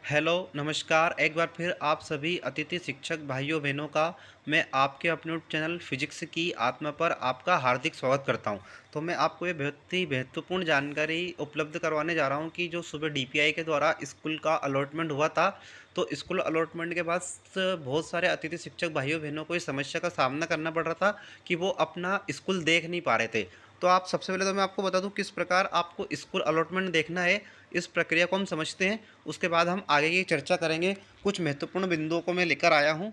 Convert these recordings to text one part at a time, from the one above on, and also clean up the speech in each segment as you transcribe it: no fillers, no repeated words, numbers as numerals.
Hello, नमस्कार। एक बार फिर आप सभी अतिथि शिक्षक भाइयों बहनों का मैं आपके अपने यूट्यूब चैनल फिजिक्स की आत्मा पर आपका हार्दिक स्वागत करता हूं। तो मैं आपको ये बहुत ही महत्वपूर्ण जानकारी उपलब्ध करवाने जा रहा हूं कि जो सुबह डीपीआई के द्वारा स्कूल का अलॉटमेंट हुआ था। तो स्कूल अलॉटमेंट के बाद बहुत सारे अतिथि शिक्षक भाइयों बहनों को इस समस्या का सामना करना पड़ रहा था कि वो अपना स्कूल देख नहीं पा रहे थे। तो आप सबसे पहले तो मैं आपको बता दूं किस प्रकार आपको स्कूल अलॉटमेंट देखना है। इस प्रक्रिया को हम समझते हैं, उसके बाद हम आगे की चर्चा करेंगे। कुछ महत्वपूर्ण बिंदुओं को मैं लेकर आया हूँ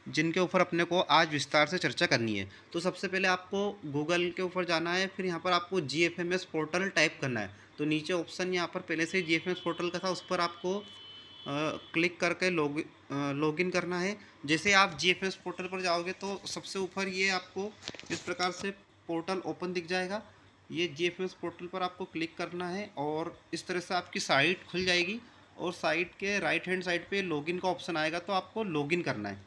जिनके ऊपर अपने को आज विस्तार से चर्चा करनी है। तो सबसे पहले आपको गूगल के ऊपर जाना है, फिर यहाँ पर आपको जीएफएमएस पोर्टल टाइप करना है। तो नीचे ऑप्शन यहाँ पर पहले से ही जीएफएमएस पोर्टल का था, उस पर आपको क्लिक करके लॉगिन करना है। जैसे आप जीएफएमएस पोर्टल पर जाओगे तो सबसे ऊपर ये आपको इस प्रकार से पोर्टल ओपन दिख जाएगा। ये जीएफएमएस पोर्टल पर आपको क्लिक करना है और इस तरह से आपकी साइट खुल जाएगी। और साइट के राइट हैंड साइड पे लॉगिन का ऑप्शन आएगा, तो आपको लॉगिन करना है।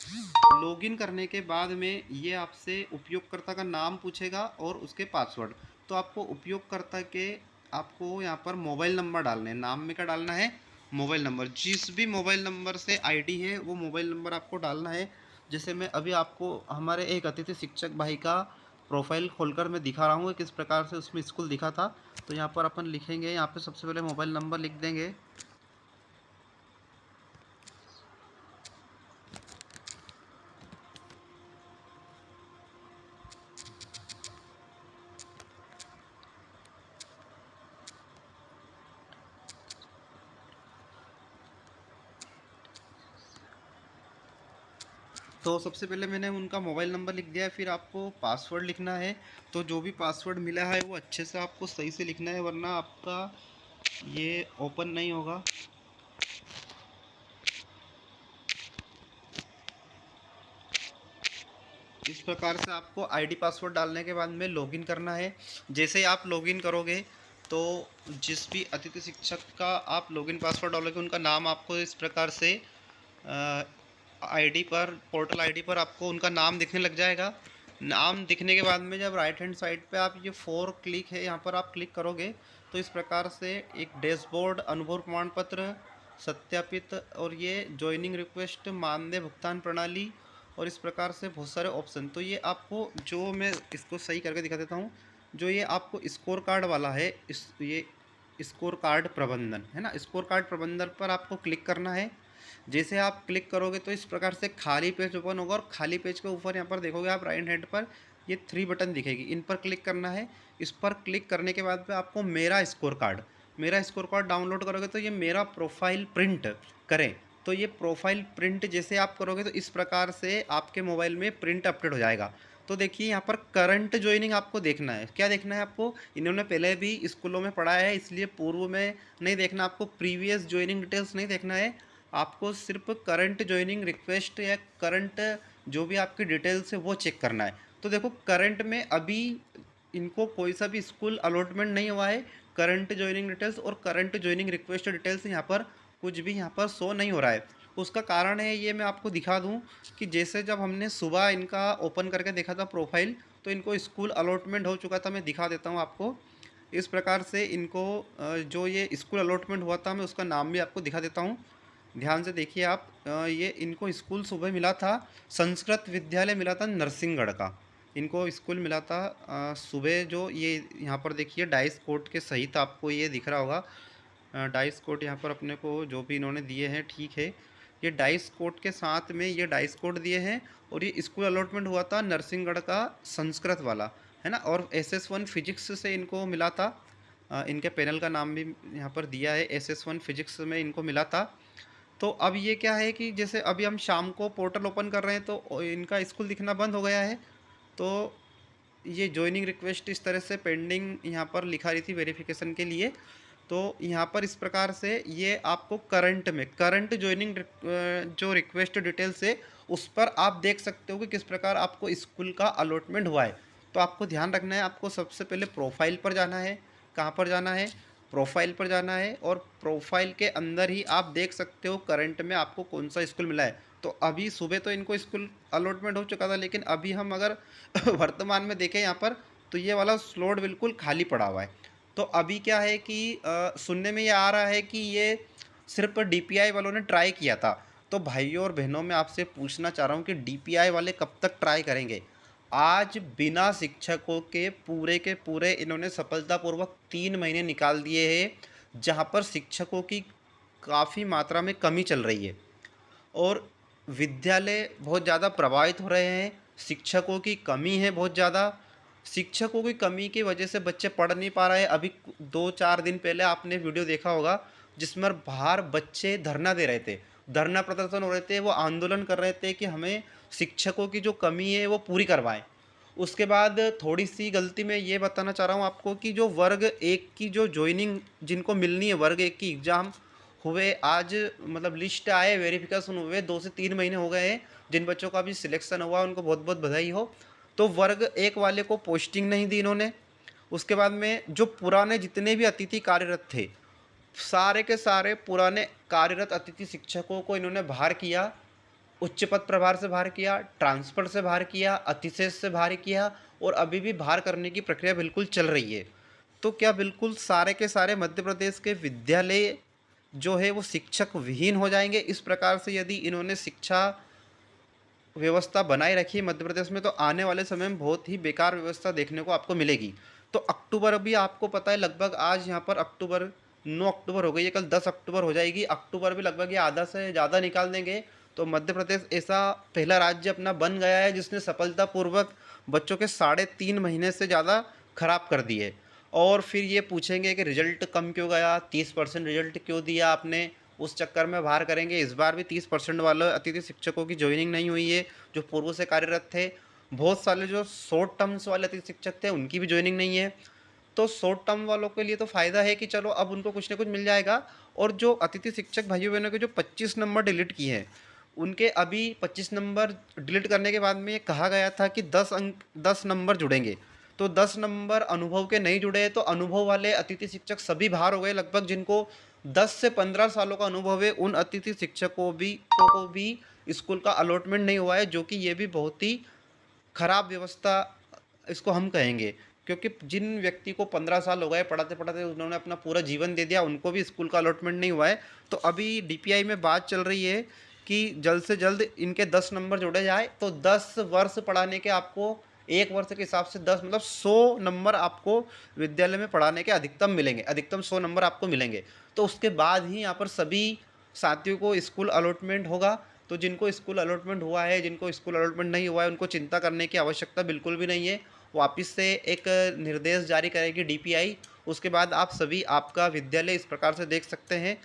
लॉगिन करने के बाद में ये आपसे उपयोगकर्ता का नाम पूछेगा और उसके पासवर्ड। तो आपको उपयोगकर्ता के आपको यहाँ पर मोबाइल नंबर डालना है। नाम में क्या डालना है? Mobile number. जिस भी मोबाइल नंबर से आईडी है वो मोबाइल नंबर आपको डालना है। जैसे मैं अभी आपको हमारे एक अतिथि शिक्षक भाई का प्रोफाइल खोलकर मैं दिखा रहा हूँ किस प्रकार से उसमें स्कूल दिखा था। तो यहाँ पर अपन लिखेंगे, यहाँ पे सबसे पहले मोबाइल नंबर लिख देंगे। तो सबसे पहले मैंने उनका मोबाइल नंबर लिख दिया है, फिर आपको पासवर्ड लिखना है। तो जो भी पासवर्ड मिला है वो अच्छे से आपको सही से लिखना है, वरना आपका ये ओपन नहीं होगा। इस प्रकार से आपको आईडी पासवर्ड डालने के बाद में लॉगिन करना है। जैसे ही आप लॉगिन करोगे तो जिस भी अतिथि शिक्षक का आप लॉगिन पासवर्ड डालोगे उनका नाम आपको इस प्रकार से आईडी पर, पोर्टल आईडी पर आपको उनका नाम दिखने लग जाएगा। नाम दिखने के बाद में जब राइट हैंड साइड पे आप ये 4 क्लिक है यहाँ पर आप क्लिक करोगे तो इस प्रकार से एक डैशबोर्ड, अनुभव प्रमाण पत्र, सत्यापित और ये जॉइनिंग रिक्वेस्ट, मानदेय भुगतान प्रणाली और इस प्रकार से बहुत सारे ऑप्शन। तो ये आपको, जो मैं इसको सही करके दिखा देता हूँ, जो ये आपको स्कोर कार्ड वाला है, इस ये स्कोर कार्ड प्रबंधन है ना, स्कोर कार्ड प्रबंधन पर आपको क्लिक करना है। जैसे आप क्लिक करोगे तो इस प्रकार से खाली पेज ओपन होगा और खाली पेज के ऊपर यहाँ पर देखोगे आप राइट हैंड पर ये 3 बटन दिखेगी, इन पर क्लिक करना है। इस पर क्लिक करने के बाद में आपको मेरा स्कोर कार्ड डाउनलोड करोगे तो ये मेरा प्रोफाइल प्रिंट करें। तो ये प्रोफाइल प्रिंट जैसे आप करोगे तो इस प्रकार से आपके मोबाइल में प्रिंट अपडेट हो जाएगा। तो देखिए यहाँ पर करंट ज्वाइनिंग आपको देखना है। क्या देखना है आपको? इन्होंने पहले भी स्कूलों में पढ़ाया है इसलिए पूर्व में नहीं देखना आपको, प्रीवियस ज्वाइनिंग डिटेल्स नहीं देखना है। आपको सिर्फ करंट ज्वाइनिंग रिक्वेस्ट या करंट जो भी आपकी डिटेल्स है वो चेक करना है। तो देखो करंट में अभी इनको कोई सा भी स्कूल अलॉटमेंट नहीं हुआ है। करंट ज्वाइनिंग डिटेल्स और करंट ज्वाइनिंग रिक्वेस्ट डिटेल्स यहाँ पर कुछ भी यहाँ पर शो नहीं हो रहा है। उसका कारण है, ये मैं आपको दिखा दूँ कि जैसे जब हमने सुबह इनका ओपन करके देखा था प्रोफाइल तो इनको स्कूल अलॉटमेंट हो चुका था। मैं दिखा देता हूँ आपको। इस प्रकार से इनको जो ये स्कूल अलॉटमेंट हुआ था मैं उसका नाम भी आपको दिखा देता हूँ। ध्यान से देखिए आप। ये इनको स्कूल सुबह मिला था, संस्कृत विद्यालय मिला था नरसिंहगढ़ का। इनको स्कूल मिला था सुबह। जो ये यहाँ पर देखिए डाइस कोड के सहित आपको ये दिख रहा होगा। डाइस कोड यहाँ पर अपने को जो भी इन्होंने दिए हैं, ठीक है। ये डाइस कोड के साथ में ये डाइस कोड दिए हैं। और ये स्कूल अलॉटमेंट हुआ था नरसिंहगढ़ का संस्कृत वाला, है ना। और SS1 फिजिक्स से इनको मिला था। इनके पैनल का नाम भी यहाँ पर दिया है, SS1 फिजिक्स में इनको मिला था। तो अब ये क्या है कि जैसे अभी हम शाम को पोर्टल ओपन कर रहे हैं तो इनका स्कूल दिखना बंद हो गया है। तो ये जॉइनिंग रिक्वेस्ट इस तरह से पेंडिंग यहाँ पर लिखा रही थी वेरिफिकेशन के लिए। तो यहाँ पर इस प्रकार से ये आपको करंट में करंट जॉइनिंग जो रिक्वेस्ट डिटेल्स है उस पर आप देख सकते हो कि किस प्रकार आपको स्कूल का अलॉटमेंट हुआ है। तो आपको ध्यान रखना है, आपको सबसे पहले प्रोफाइल पर जाना है। कहाँ पर जाना है? प्रोफाइल पर जाना है और प्रोफाइल के अंदर ही आप देख सकते हो करंट में आपको कौन सा स्कूल मिला है। तो अभी सुबह तो इनको स्कूल अलॉटमेंट हो चुका था, लेकिन अभी हम अगर वर्तमान में देखें यहाँ पर तो ये वाला स्लॉट बिल्कुल खाली पड़ा हुआ है। तो अभी क्या है कि सुनने में ये आ रहा है कि ये सिर्फ डीपीआई वालों ने ट्राई किया था। तो भाइयों और बहनों, मैं आपसे पूछना चाह रहा हूँ कि डीपीआई वाले कब तक ट्राई करेंगे? आज बिना शिक्षकों के पूरे इन्होंने सफलतापूर्वक 3 महीने निकाल दिए हैं, जहाँ पर शिक्षकों की काफ़ी मात्रा में कमी चल रही है और विद्यालय बहुत ज़्यादा प्रभावित हो रहे हैं। शिक्षकों की कमी है बहुत ज़्यादा। शिक्षकों की कमी की वजह से बच्चे पढ़ नहीं पा रहे हैं। अभी 2-4 दिन पहले आपने वीडियो देखा होगा जिसमें बाहर बच्चे धरना दे रहे थे, धरना प्रदर्शन हो रहे थे, वो आंदोलन कर रहे थे कि हमें शिक्षकों की जो कमी है वो पूरी करवाएं। उसके बाद थोड़ी सी गलती मैं ये बताना चाह रहा हूँ आपको कि जो वर्ग एक की जो ज्वाइनिंग जिनको मिलनी है, वर्ग एक की एग्ज़ाम हुए आज, मतलब लिस्ट आए, वेरिफिकेशन हुए, 2 से 3 महीने हो गए हैं। जिन बच्चों का अभी सिलेक्शन हुआ उनको बहुत बहुत बधाई हो। तो वर्ग एक वाले को पोस्टिंग नहीं दी इन्होंने। उसके बाद में जो पुराने जितने भी अतिथि कार्यरत थे, सारे के सारे पुराने कार्यरत अतिथि शिक्षकों को इन्होंने बाहर किया। उच्च पद प्रभार से बाहर किया, ट्रांसफर से बाहर किया, अतिशेष से बाहर किया और अभी भी बाहर करने की प्रक्रिया बिल्कुल चल रही है। तो क्या बिल्कुल सारे के सारे मध्य प्रदेश के विद्यालय जो है वो शिक्षक विहीन हो जाएंगे? इस प्रकार से यदि इन्होंने शिक्षा व्यवस्था बनाए रखी है मध्य प्रदेश में, तो आने वाले समय में बहुत ही बेकार व्यवस्था देखने को आपको मिलेगी। तो अक्टूबर भी आपको पता है लगभग, आज यहाँ पर अक्टूबर 9 अक्टूबर हो गई है, कल 10 अक्टूबर हो जाएगी। अक्टूबर भी लगभग ये आधा से ज़्यादा निकाल देंगे। तो मध्य प्रदेश ऐसा पहला राज्य अपना बन गया है जिसने सफलतापूर्वक बच्चों के 3.5 महीने से ज़्यादा खराब कर दिए। और फिर ये पूछेंगे कि रिजल्ट कम क्यों गया, 30% रिजल्ट क्यों दिया आपने, उस चक्कर में बाहर करेंगे। इस बार भी 30% वाले अतिथि शिक्षकों की ज्वाइनिंग नहीं हुई है जो पूर्व से कार्यरत थे। बहुत सारे जो शॉर्ट टर्म्स वाले अतिथि शिक्षक थे उनकी भी ज्वाइनिंग नहीं है। तो शॉर्ट टर्म वालों के लिए तो फ़ायदा है कि चलो अब उनको कुछ ना कुछ मिल जाएगा। और जो अतिथि शिक्षक भाइयों बहनों के जो 25 नंबर डिलीट किए हैं, उनके अभी 25 नंबर डिलीट करने के बाद में ये कहा गया था कि 10 नंबर जुड़ेंगे। तो 10 नंबर अनुभव के नहीं जुड़े, तो अनुभव वाले अतिथि शिक्षक सभी बाहर हो गए। लगभग जिनको 10 से 15 सालों का अनुभव है उन अतिथि शिक्षकों को भी स्कूल का अलॉटमेंट नहीं हुआ है, जो कि ये भी बहुत ही खराब व्यवस्था इसको हम कहेंगे। क्योंकि जिन व्यक्ति को 15 साल हो गए पढ़ाते पढ़ाते, उन्होंने अपना पूरा जीवन दे दिया, उनको भी स्कूल का अलॉटमेंट नहीं हुआ है। तो अभी डीपीआई में बात चल रही है कि जल्द से जल्द इनके 10 नंबर जोड़े जाए। तो 10 वर्ष पढ़ाने के आपको, एक वर्ष के हिसाब से 10 मतलब 100 नंबर आपको विद्यालय में पढ़ाने के अधिकतम मिलेंगे, अधिकतम 100 नंबर आपको मिलेंगे। तो उसके बाद ही यहाँ पर सभी साथियों को स्कूल अलॉटमेंट होगा। तो जिनको स्कूल अलॉटमेंट हुआ है, जिनको स्कूल अलॉटमेंट नहीं हुआ है, उनको चिंता करने की आवश्यकता बिल्कुल भी नहीं है। वापस से एक निर्देश जारी करेगी डीपीआई, उसके बाद आप सभी आपका विद्यालय इस प्रकार से देख सकते हैं।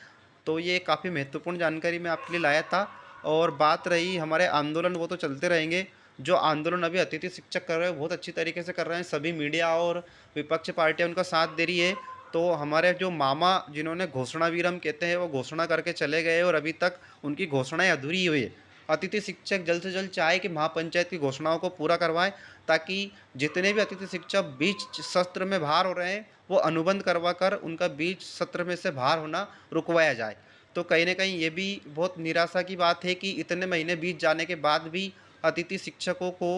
तो ये काफ़ी महत्वपूर्ण जानकारी मैं आपके लिए लाया था। और बात रही हमारे आंदोलन, वो तो चलते रहेंगे। जो आंदोलन अभी अतिथि शिक्षक कर रहे हैं बहुत अच्छी तरीके से कर रहे हैं, सभी मीडिया और विपक्ष पार्टियां उनका साथ दे रही है। तो हमारे जो मामा जिन्होंने घोषणावीर हम कहते हैं, वो घोषणा करके चले गए और अभी तक उनकी घोषणाएं अधूरी हुई है। अतिथि शिक्षक जल्द से जल्द चाहे कि महापंचायत की घोषणाओं को पूरा करवाएं, ताकि जितने भी अतिथि शिक्षक बीच सत्र में बाहर हो रहे हैं वो अनुबंध करवा कर उनका बीच सत्र में से बाहर होना रुकवाया जाए। तो कहीं ना कहीं ये भी बहुत निराशा की बात है कि इतने महीने बीत जाने के बाद भी अतिथि शिक्षकों को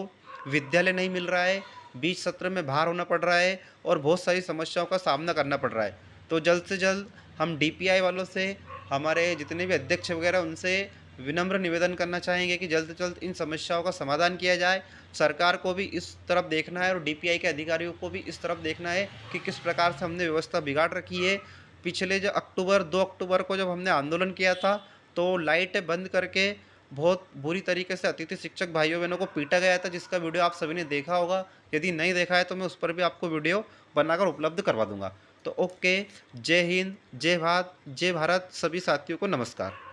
विद्यालय नहीं मिल रहा है, बीच सत्र में बाहर होना पड़ रहा है और बहुत सारी समस्याओं का सामना करना पड़ रहा है। तो जल्द से जल्द हम डीपीआई वालों से, हमारे जितने भी अध्यक्ष वगैरह, उनसे विनम्र निवेदन करना चाहेंगे कि जल्द से जल्द इन समस्याओं का समाधान किया जाए। सरकार को भी इस तरफ देखना है और डीपीआई के अधिकारियों को भी इस तरफ देखना है कि किस प्रकार से हमने व्यवस्था बिगाड़ रखी है। पिछले जो 2 अक्टूबर को जब हमने आंदोलन किया था, तो लाइट बंद करके बहुत बुरी तरीके से अतिथि शिक्षक भाइयों बहनों को पीटा गया था, जिसका वीडियो आप सभी ने देखा होगा। यदि नहीं देखा है तो मैं उस पर भी आपको वीडियो बनाकर उपलब्ध करवा दूंगा। तो ओके, जय हिंद, जय भारत, जय भारत, सभी साथियों को नमस्कार।